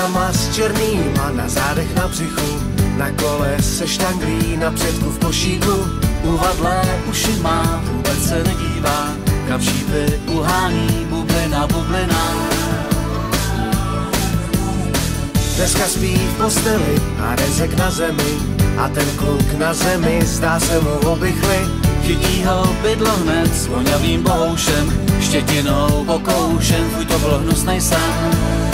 Rukama s černýma na zádech na břichu, na kole se štanglí, na předku v košíku. Uvadlé uši má, vůbec se nedívá, kam šípy uhání, bublina, bublina. Dneska spí v posteli a rezek na zemi, a ten kluk na zemi zdá se mu obychly. Chytí ho bydlo hned s voňavým bohoušem, štětinou okoušem, fuj to byl hnusnej sen.